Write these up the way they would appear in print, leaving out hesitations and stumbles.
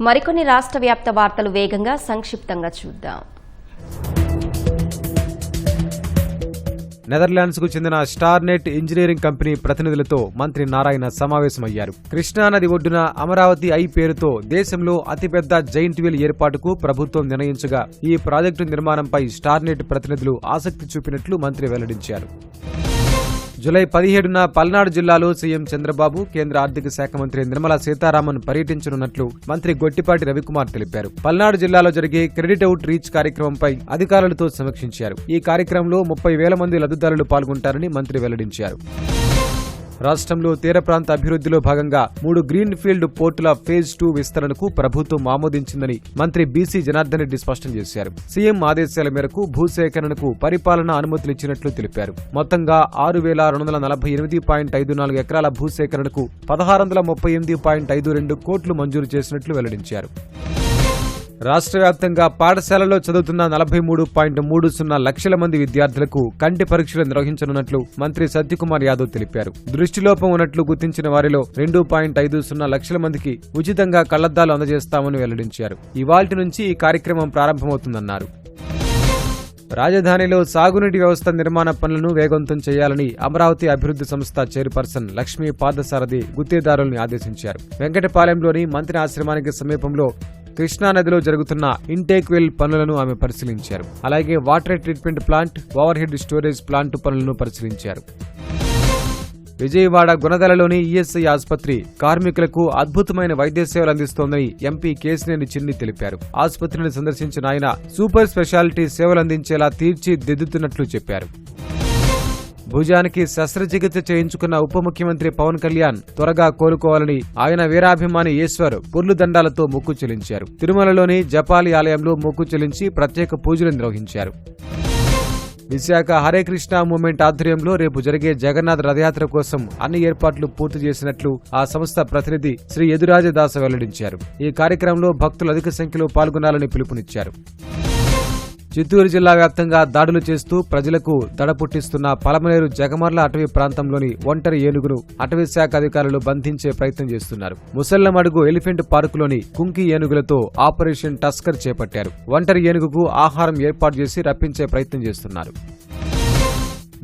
మరికొన్ని రాష్ట్ర వ్యాప్త వార్తలు వేగంగా సంక్షిప్తంగా చూద్దాం. నెదర్లాండ్స్కు చెందిన స్టార్నెట్ ఇంజనీరింగ్ కంపెనీ ప్రతినిధులతో మంత్రి నారాయణ సమావేశమయ్యారు. కృష్ణానది ఒడ్డున అమరావతి ఐ పేరుతో దేశంలో అతిపెద్ద జైంట్ వీల్ ఏర్పాటుకు ప్రభుత్వం నిర్ణయించగా ఈ ప్రాజెక్టు నిర్మాణంపై స్టార్నెట్ ప్రతినిధులు ఆసక్తి చూపినట్లు మంత్రి వెల్లడించారు. జూలై 17న పల్నాడు జిల్లాలో సీఎం చంద్రబాబు, కేంద్ర ఆర్థిక శాఖ మంత్రి నిర్మలా సీతారామన్ పర్యటించనున్నట్లు మంత్రి గొట్టిపాటి రవికుమార్ తెలిపారు. పల్నాడు జిల్లాలో జరిగే క్రెడిట్ అవుట్ రీచ్ కార్యక్రమంపై అధికారులతో సమీక్షించారు. ఈ కార్యక్రమంలో 30,000 మంది లబ్ధిదారులు పాల్గొంటారని మంత్రి వెల్లడించారు. రాష్ట్రంలో తీర ప్రాంత అభివృద్ధిలో భాగంగా 3 గ్రీన్ ఫీల్డ్ పోర్టుల ఫేజ్ 2 విస్తరణకు ప్రభుత్వం ఆమోదించిందని మంత్రి బీసీ జనార్దన్ రెడ్డి స్పష్టం చేశారు. సీఎం ఆదేశాల మేరకు భూసేకరణకు పరిపాలనా అనుమతులిచ్చినట్లు తెలిపారు. మొత్తంగా 6,248.54 ఎకరాల భూసేకరణకు 1,638.52 కోట్లు మంజూరు చేసినట్లు వెల్లడించారు. రాష్ట్ర వ్యాప్తంగా పాఠశాలలో చదువుతున్న 43.30 లక్షల మంది విద్యార్థులకు కంటి పరీక్షలు నిర్వహించనున్నట్లు మంత్రి సత్యకుమార్ యాదవ్ తెలిపారు. దృష్టిలోపం ఉన్నట్లు గుర్తించిన వారిలో 2.50 లక్షల మందికి ఉచితంగా కళ్లద్దాలు అందజేస్తామని వెల్లడించారు. ఇవాల్టి నుంచి ఈ కార్యక్రమం ప్రారంభమవుతుందన్నారు. రాజధానిలో సాగునీటి వ్యవస్థ నిర్మాణ పనులను వేగవంతం చేయాలని అమరావతి అభివృద్ధి సంస్థ చైర్పర్సన్ లక్ష్మీ పాదసారథి గుత్తేదారుల్ని ఆదేశించారు. వెంకటపాలెంలోని మంత్రి ఆశ్రమానికి సమీపంలో కృష్ణానదిలో జరుగుతున్న ఇంటేక్ వెల్ పనులను ఆమె పరిశీలించారు. అలాగే water treatment plant, over head storage plant పనులను పరిశీలించారు. విజయవాడ గుణదలలోని ఈఎస్ఐ ఆసుపత్రి కార్మికులకు అద్భుతమైన వైద్య సేవలు అందిస్తోందని ఎంపీ కేశినేని చిన్ని తెలిపారు. ఆసుపత్రిని సందర్శించిన ఆయన సూపర్ స్పెషాలిటీ సేవలు అందించేలా తీర్చిదిద్దుతున్నట్లు చెప్పారు. భుజానికి శస్త్రచికిత్స చేయించుకున్న ఉప ముఖ్యమంత్రి పవన్ కళ్యాణ్ త్వరగా కోలుకోవాలని ఆయన వీరాభిమాని ఈశ్వర్ పొర్లు దండాలతో మొక్కు చెల్లించారు. తిరుమలలోని జపాలి ఆలయంలో మొక్కు చెల్లించి ప్రత్యేక పూజలు నిర్వహించారు. విశాఖ హరే కృష్ణ మూవ్మెంట్ ఆధ్వర్యంలో రేపు జరిగే జగన్నాథ్ రథయాత్ర కోసం అన్ని ఏర్పాట్లు పూర్తి చేసినట్లు ఆ సంస్థ ప్రతినిధి శ్రీ యదురాజదాస వెల్లడించారు. ఈ కార్యక్రమంలో భక్తులు అధిక సంఖ్యలో పాల్గొనాలని పిలుపునిచ్చారు. చిత్తూరు జిల్లా వ్యాప్తంగా దాడులు చేస్తూ ప్రజలకు దడ పుట్టిస్తున్న పలమనేరు జగమర్ల అటవీ ప్రాంతంలోని ఒంటరి ఏనుగును అటవీ శాఖ అధికారులు బంధించే ప్రయత్నం చేస్తున్నారు. ముసళ్లమడుగు ఎలిఫెంట్ పార్కులోని కుంకి ఏనుగులతో ఆపరేషన్ టస్కర్ చేపట్టారు. ఒంటరి ఏనుగుకు ఆహారం ఏర్పాటు చేసి రప్పించే ప్రయత్నం చేస్తున్నారు.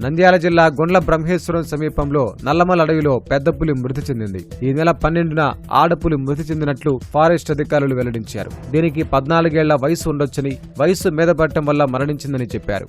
నంద్యాల జిల్లా గుండ్ల బ్రహ్మేశ్వరం సమీపంలో నల్లమల అడవిలో పెద్ద పులి మృతి చెందింది. ఈ నెల 12న ఆడపులి మృతి చెందినట్లు ఫారెస్ట్ అధికారులు వెల్లడించారు. దీనికి 14 ఏళ్ల వయసు ఉండొచ్చని, వయసు మీద పడటం వల్ల మరణించిందని చెప్పారు.